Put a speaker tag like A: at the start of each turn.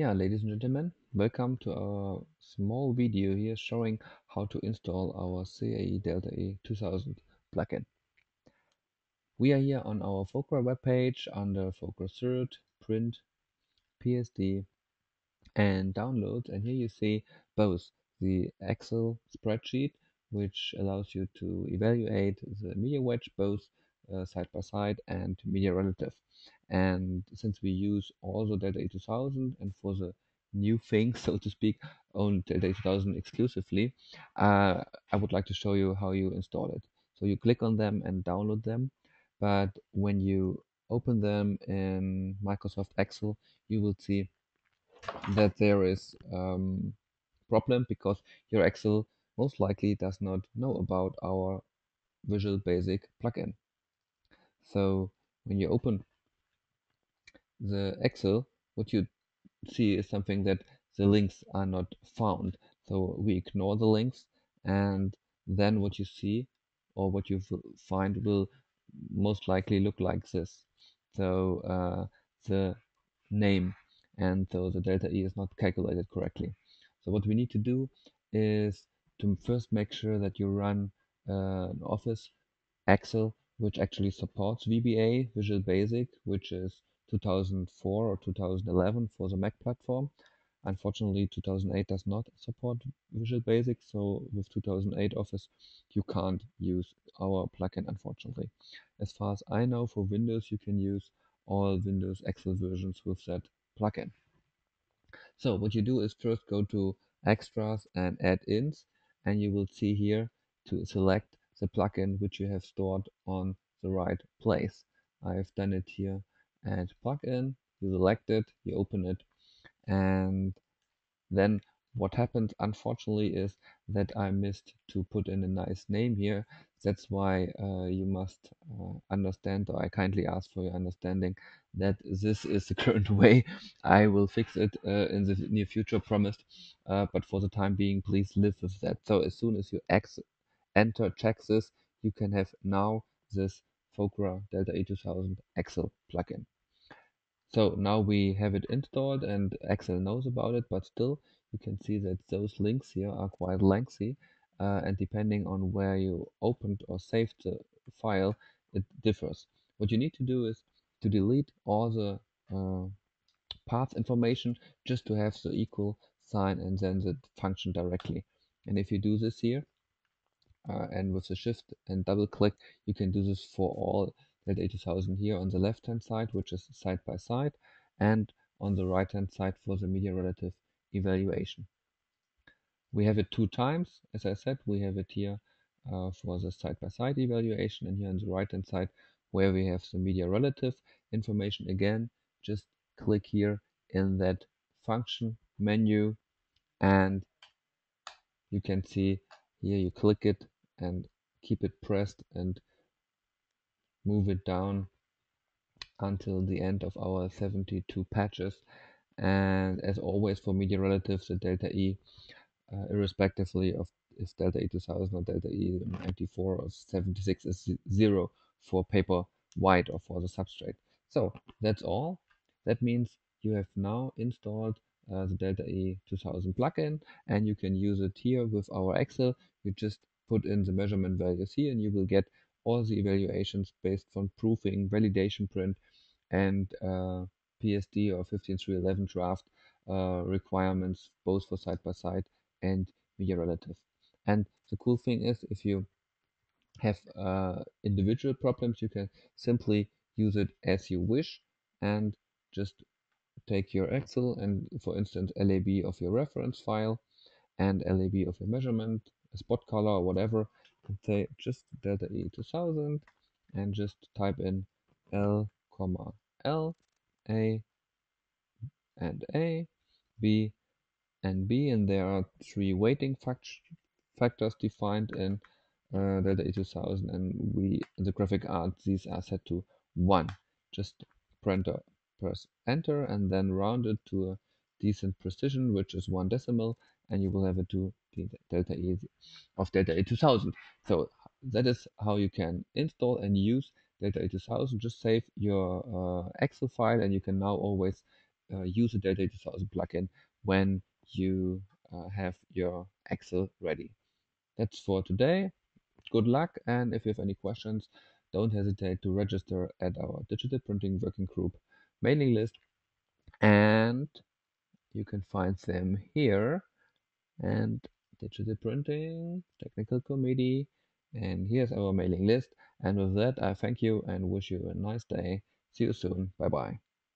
A: Yeah, ladies and gentlemen, welcome to our small video here showing how to install our CIE Delta E 2000 plugin. We are here on our Focra webpage under Focra Cert, Print, PSD, and Downloads, and here you see both the Excel spreadsheet, which allows you to evaluate the media wedge both side by side and media relative. And since we use also Delta E2000 and for the new thing, so to speak, on Delta E2000 exclusively, I would like to show you how you install it. So you click on them and download them, but when you open them in Microsoft Excel, you will see that there is problem because your Excel most likely does not know about our Visual Basic plugin. So when you open the Excel, what you see is something that the links are not found. So we ignore the links, and then what you see or what you find will most likely look like this. So the name, and so the delta E is not calculated correctly. So what we need to do is to first make sure that you run an Office Excel which actually supports VBA, Visual Basic, which is 2004 or 2011 for the Mac platform. Unfortunately, 2008 does not support Visual Basic, so with 2008 Office, you can't use our plugin, unfortunately. As far as I know, for Windows, you can use all Windows Excel versions with that plugin. So what you do is first go to Extras and Add-ins, and you will see here to select the plugin which you have stored on the right place. I've done it here at Plugin. You select it, you open it, and then what happened unfortunately is that I missed to put in a nice name here. That's why you must understand, or I kindly ask for your understanding, that this is the current way. I will fix it in the near future, promised. But for the time being, please live with that. So as soon as you enter check this, you can have now this Focra Delta E2000 Excel plugin. So now we have it installed and Excel knows about it, but still you can see that those links here are quite lengthy, and depending on where you opened or saved the file, it differs. What you need to do is to delete all the path information just to have the equal sign and then the function directly. And if you do this here, and with the shift and double click, you can do this for all that 80,000 here on the left hand side, which is side by side, and on the right hand side for the media relative evaluation. We have it two times. As I said, we have it here for the side by side evaluation, and here on the right hand side where we have the media relative information. Again, just click here in that function menu, and you can see here you click it and keep it pressed and move it down until the end of our 72 patches. And as always for media relatives, the delta E, irrespectively of is delta E2000 or delta E94 or 76, is 0 for paper white or for the substrate. So that's all. That means you have now installed the delta E2000 plugin, and you can use it here with our Excel. You just put in the measurement values here, and you will get all the evaluations based on proofing, validation print, and PSD or 15311 draft requirements, both for side by side and media relative. And the cool thing is, if you have individual problems, you can simply use it as you wish and just take your Excel and, for instance, LAB of your reference file and LAB of your measurement, a spot color or whatever, and say just delta E2000 and just type in L, L, A and A, B and B, and there are three weighting factors defined in delta E2000, and we in the graphic art these are set to 1. Just press enter and then round it to a decent precision, which is 1 decimal, and you will have it to the delta E of delta E2000. So that is how you can install and use delta E2000. Just save your Excel file, and you can now always use the Delta 2000 plugin when you have your Excel ready. That's for today. Good luck, and if you have any questions, don't hesitate to register at our digital printing working group mailing list, and you can find them here. And digital printing technical committee, and here's our mailing list. And with that, I thank you and wish you a nice day. See you soon. Bye bye.